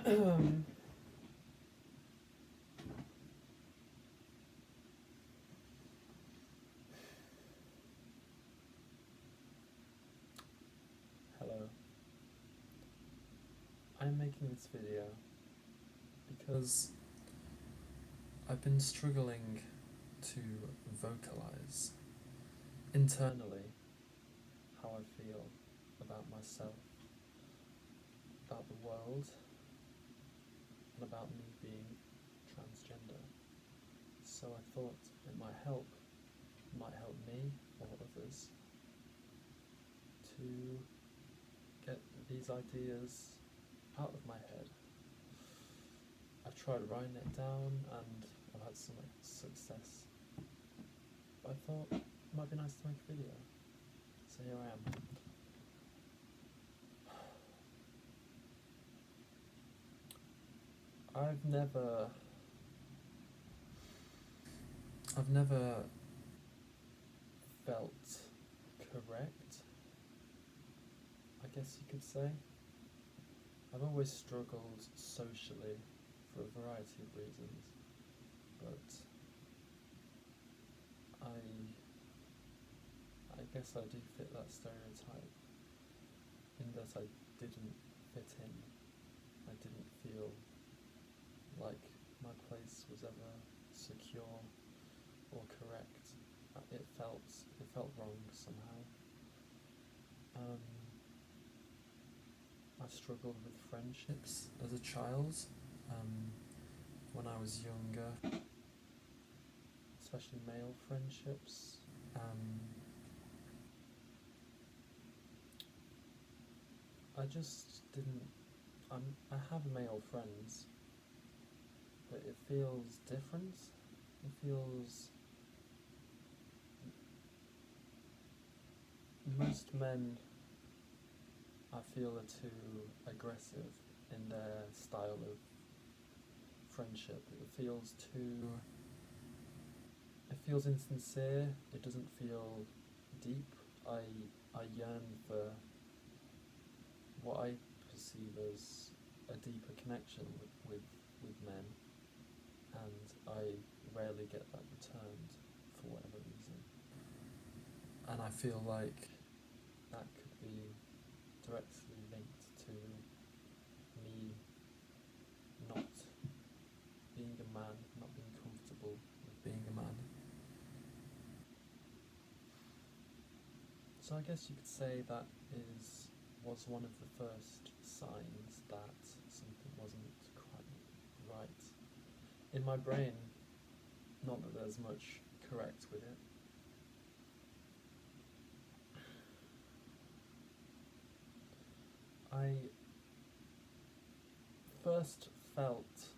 Hello. I'm making this video because I've been struggling to vocalize internally how I feel about myself, about the world, and about me being transgender. So I thought it might help me or others to get these ideas out of my head. I've tried writing it down and I've had some success, but I thought it might be nice to make a video, so here I am. I've never felt correct, I guess you could say. I've always struggled socially for a variety of reasons, but I guess I do fit that stereotype in that I didn't fit in. I didn't feel like my place was ever secure or correct. It felt wrong somehow. I struggled with friendships as a child, when I was younger, especially male friendships. I just didn't. I have male friends, but it feels different. It feels. Most men, I feel, are too aggressive in their style of friendship. It feels insincere. It doesn't feel deep. I yearn for what I perceive as a deeper connection with men, and I rarely get that returned for whatever reason. And I feel like that could be directly linked to me not being a man, not being comfortable with being a man. So I guess you could say that was one of the first signs that something wasn't quite right in my brain. Not that there's much correct with it. I first felt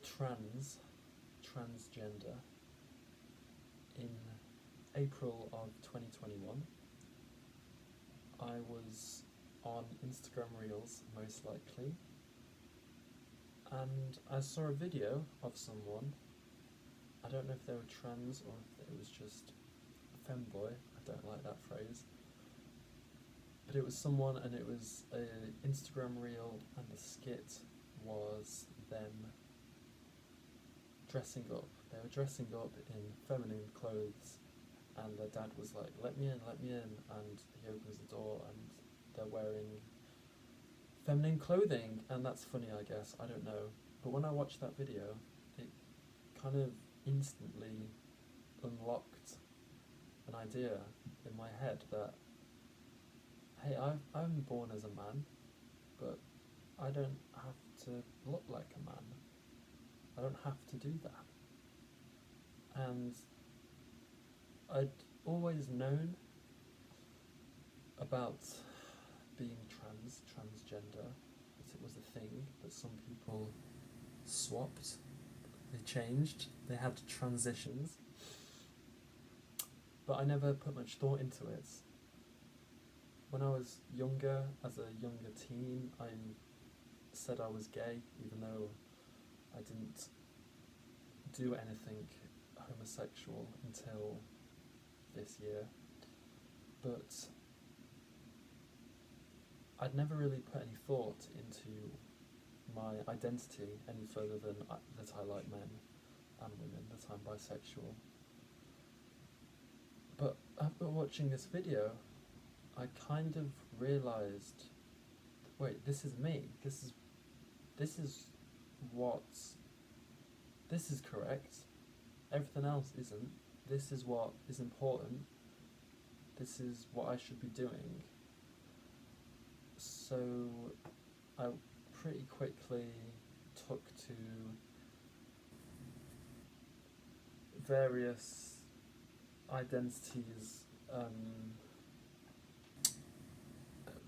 transgender in April of 2021. I was on Instagram Reels, most likely, and I saw a video of someone. I don't know if they were trans or if it was just a femboy. I don't like that phrase. But it was someone, and it was an Instagram reel, and the skit was them dressing up. They were dressing up in feminine clothes, and their dad was like, let me in, and he opens the door, and they're wearing feminine clothing, and that's funny, I guess, I don't know. But when I watched that video, it kind of instantly unlocked an idea in my head that, hey, I'm born as a man, but I don't have to look like a man. I don't have to do that. And I'd always known about being transgender, that it was a thing, that some people swapped, they changed, they had transitions, but I never put much thought into it. When I was younger, as a younger teen, I said I was gay, even though I didn't do anything homosexual until this year. But I'd never really put any thought into my identity any further than that I like men and women, that I'm bisexual. But after watching this video, I kind of realised, wait, this is me. This is what this is correct. Everything else isn't. This is what is important. This is what I should be doing. So I pretty quickly took to various identities,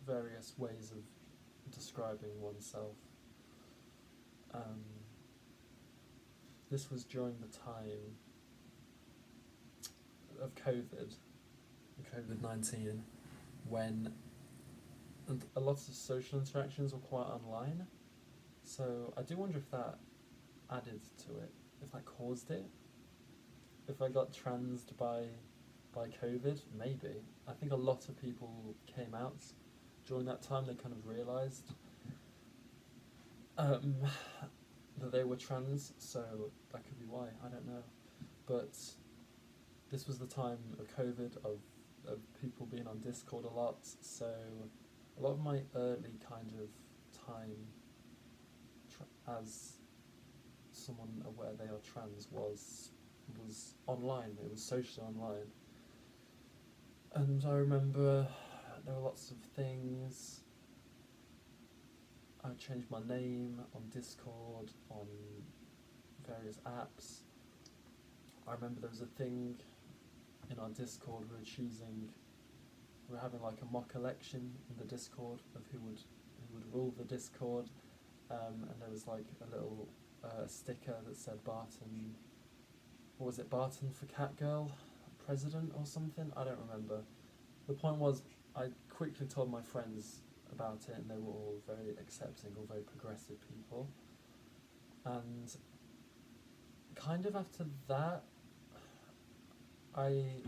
various ways of describing oneself. This was during the time of COVID-19, when a lot of social interactions were quite online. So I do wonder if that added to it, if that caused it. If I got transed by COVID, maybe. I think a lot of people came out during that time. They kind of realised that they were trans, so that could be why, I don't know. But this was the time of COVID, of people being on Discord a lot, so a lot of my early kind of time as someone aware they are trans was online. It was socially online. And I remember there were lots of things. I changed my name on Discord, on various apps. I remember there was a thing in our Discord, we were having like a mock election in the Discord of who would rule the Discord, and there was like a little sticker that said Barton, what was it, Barton for Catgirl President or something? I don't remember. The point was, I quickly told my friends about it, and they were all very accepting, all very progressive people. And kind of after that, I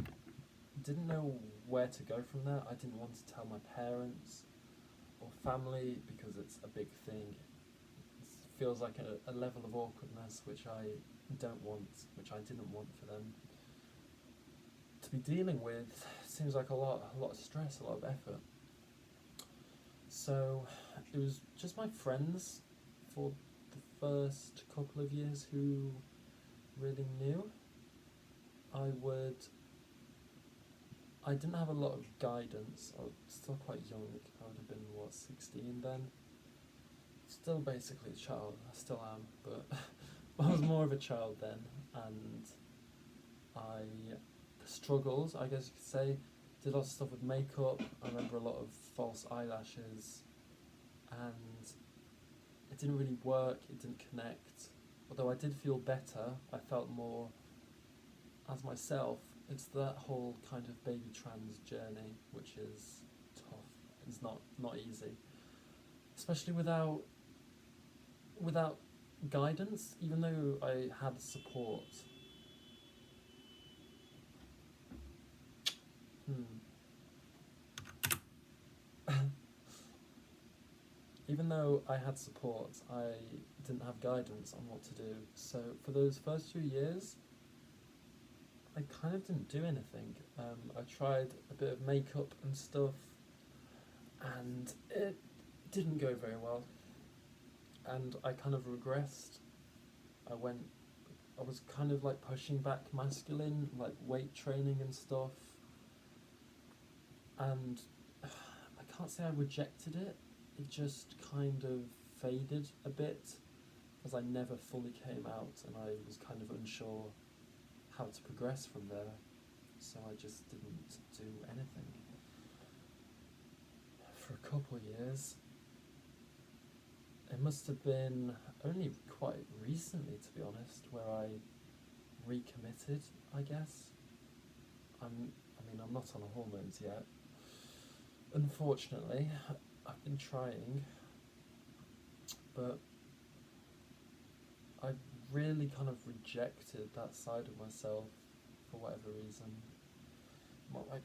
didn't know where to go from there. I didn't want to tell my parents or family because it's a big thing. It feels like a level of awkwardness which I didn't want for them to be dealing with. Seems like a lot of stress, a lot of effort. So it was just my friends for the first couple of years who really knew. I didn't have a lot of guidance. I was still quite young. I would have been, 16 then? Still basically a child. I still am, but I was more of a child then, and the struggles, I guess you could say, did lots of stuff with makeup. I remember a lot of false eyelashes, and it didn't really work, it didn't connect. Although I did feel better, I felt more as myself. It's that whole kind of baby trans journey, which is tough. It's not easy, especially without guidance. Even though I had support, even though I had support, I didn't have guidance on what to do. So for those first few years, I kind of didn't do anything. I tried a bit of makeup and stuff, and it didn't go very well. And I kind of regressed. I was kind of like pushing back masculine, like weight training and stuff. And I can't say I rejected it. It just kind of faded a bit, as I never fully came out, and I was kind of unsure how to progress from there, so I just didn't do anything for a couple of years. It must have been only quite recently, to be honest, where I recommitted, I guess. I'm not on hormones yet, unfortunately. I've been trying, but I really kind of rejected that side of myself for whatever reason. I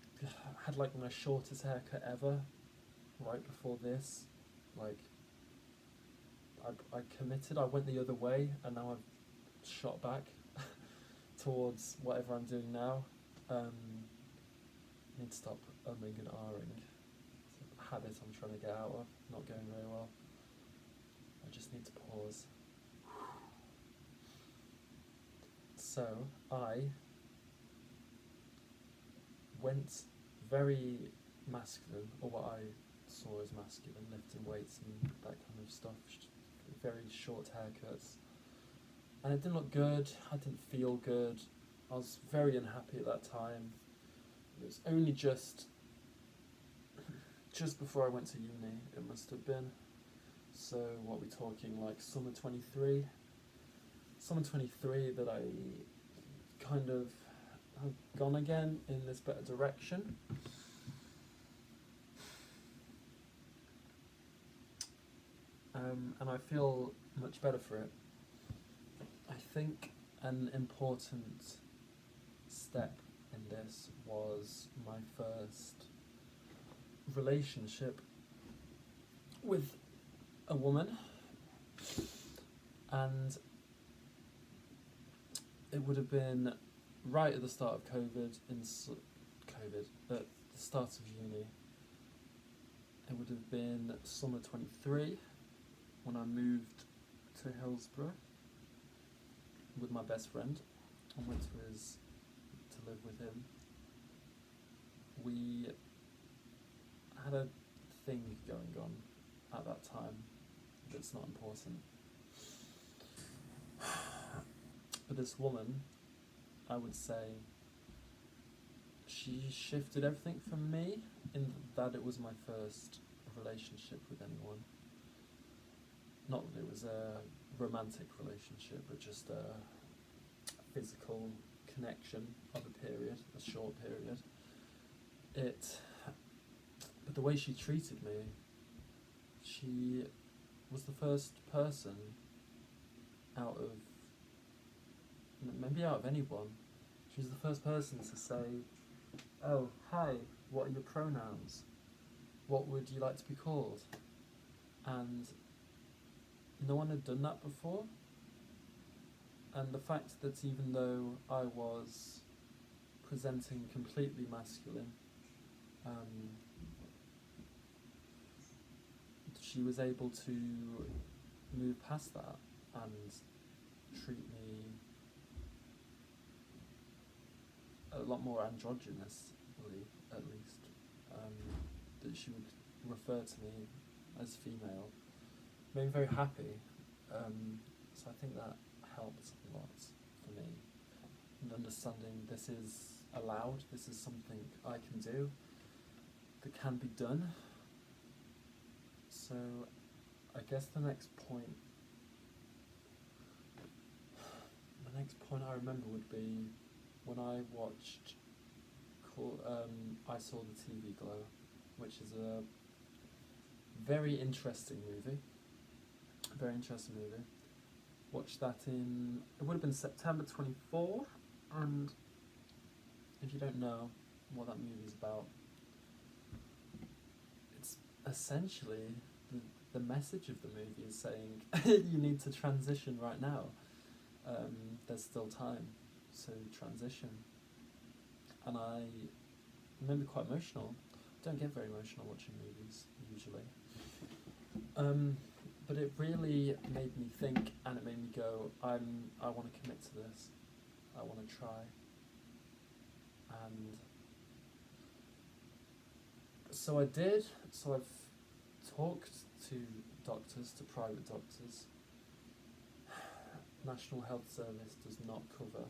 had like my shortest haircut ever right before this, like, I committed, I went the other way, and now I've shot back towards whatever I'm doing now. I need to stop umming and ahhing. It's a habit I'm trying to get out of, not going very well. I just need to pause. So, I went very masculine, or what I saw as masculine, lifting weights and that kind of stuff, very short haircuts. And it didn't look good, I didn't feel good, I was very unhappy at that time. It was only just before I went to uni, it must have been. So what are we talking, like summer 23? Summer 23 that I kind of have gone again in this better direction. And I feel much better for it. I think an important step in this was my first relationship with a woman, and it would have been right at the start of COVID, at the start of uni. It would have been summer 23 when I moved to Hillsborough with my best friend and went to live with him. We had a thing going on at that time that's not important. But this woman, I would say, she shifted everything for me in that it was my first relationship with anyone. Not that it was a romantic relationship, but just a physical connection of a period, a short period. But the way she treated me, she was the first person out of anyone. She was the first person to say, "Oh, hi, what are your pronouns? What would you like to be called?" And no one had done that before. And the fact that even though I was presenting completely masculine, she was able to move past that and treat me a lot more androgynously, at least. That she would refer to me as female. Made me very happy. So I think that helped a lot for me. And understanding this is allowed, this is something I can do, that can be done. So I guess the next point I remember would be when I watched I Saw the TV Glow, which is a very interesting movie. Watched that it would have been September 24, and if you don't know what that movie is about, it's essentially the message of the movie is saying you need to transition right now. There's still time, so transition. And I remember quite emotional. I don't get very emotional watching movies usually. But it really made me think, and it made me go, I want to commit to this. I want to try. And so I did. So I've talked to private doctors. National Health Service does not cover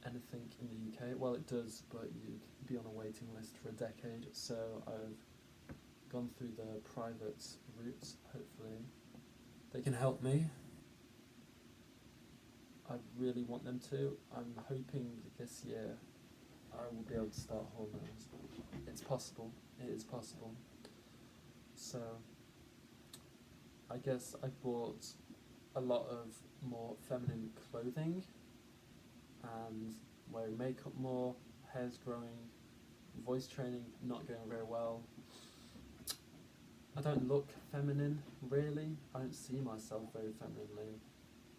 anything in the UK. Well, it does, but you'd be on a waiting list for a decade. So I've gone through the private route. Hopefully they can help me. I really want them to. I'm hoping this year I will be able to start hormones. It's possible. It is possible. So I guess I bought a lot of more feminine clothing and wearing makeup more, hair's growing, voice training not going very well. I don't look feminine, really. I don't see myself very femininely.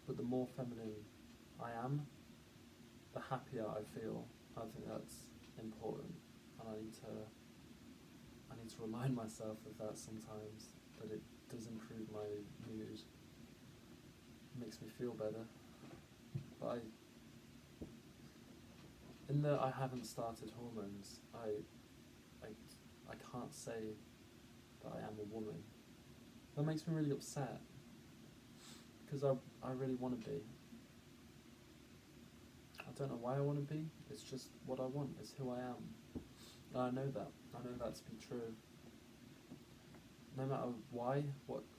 But the more feminine I am, the happier I feel. I think that's important, and I need to remind myself of that sometimes, that it does improve my mood. It makes me feel better. But in that I haven't started hormones, I can't say that I am a woman. That makes me really upset, because I really want to be. I don't know why I want to be, it's just what I want, it's who I am. And I know that to be true. No matter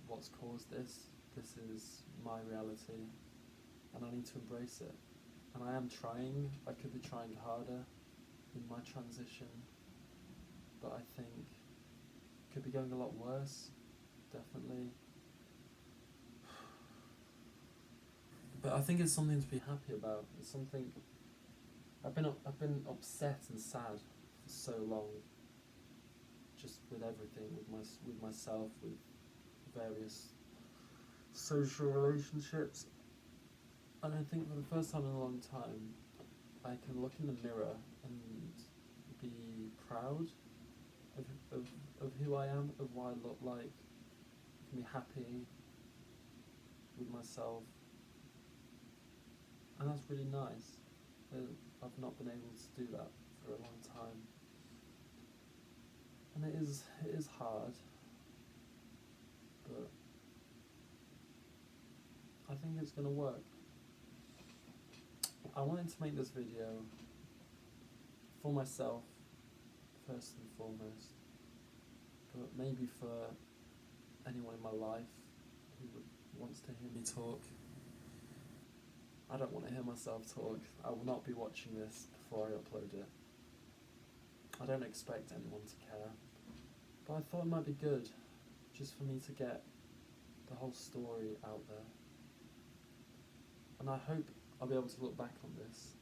what's caused this is my reality, and I need to embrace it. And I am trying. I could be trying harder in my transition, but I think it could be going a lot worse, definitely. But I think it's something to be happy about. It's something I've been upset and sad for so long, just with everything, with myself, with various social relationships. And I think for the first time in a long time, I can look in the mirror and be proud of who I am, of what I look like. I can be happy with myself. And that's really nice. I've not been able to do that for a long time. And it is hard, but I think it's going to work. I wanted to make this video for myself, first and foremost, but maybe for anyone in my life who wants to hear me talk. I don't want to hear myself talk. I will not be watching this before I upload it. I don't expect anyone to care, but I thought it might be good just for me to get the whole story out there. And I hope I'll be able to look back on this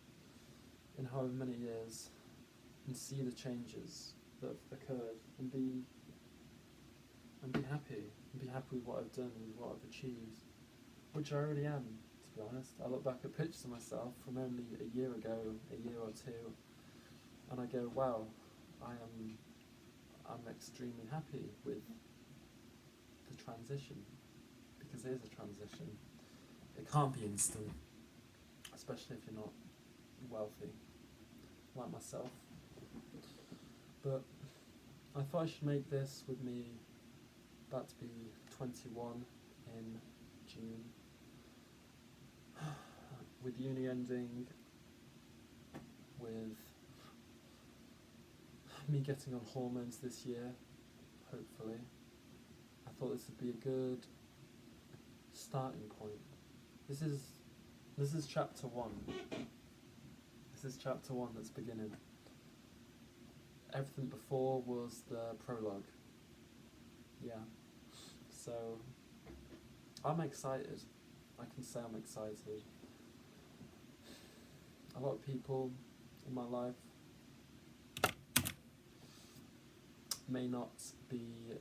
in however many years and see the changes that have occurred and be happy with what I've done and what I've achieved, which I already am, to be honest. I look back at pictures of myself from only a year ago, a year or two, and I go, wow, I'm extremely happy with the transition, because it is a transition. It can't be instant, especially if you're not wealthy, like myself. But I thought I should make this with me about to be 21 in June, with uni ending, with me getting on hormones this year, hopefully. I thought this would be a good starting point. This is chapter 1. This is chapter 1 that's beginning. Everything before was the prologue. Yeah. So I'm excited. I can say I'm excited. A lot of people in my life may not be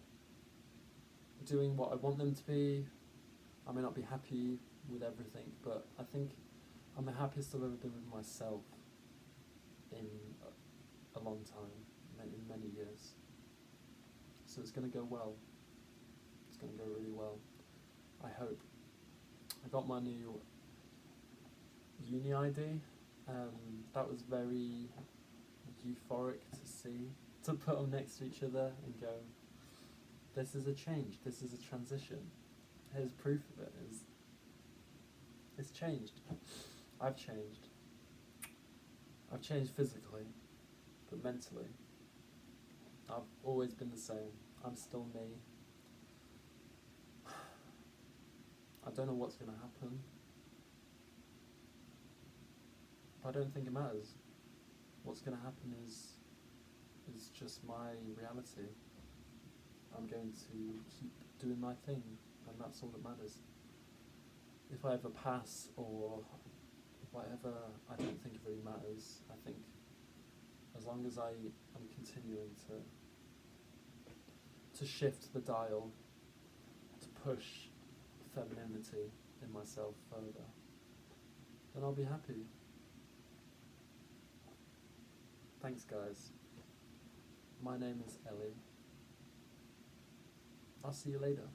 doing what I want them to be. I may not be happy with everything, but I think I'm the happiest I've ever been with myself in a long time, in many years. So it's going to go well. It's going to go really well, I hope. I got my new uni ID. That was very euphoric to see, to put them next to each other and go, this is a change, this is a transition. Here's proof of it. It's changed. I've changed. I've changed physically, but mentally, I've always been the same. I'm still me. I don't know what's going to happen, but I don't think it matters. What's going to happen is just my reality. I'm going to keep doing my thing, and that's all that matters. If I ever pass or whatever, I don't think it really matters. I think as long as I am continuing to to shift the dial to push femininity in myself further, then I'll be happy. Thanks, guys. My name is Ellie. I'll see you later.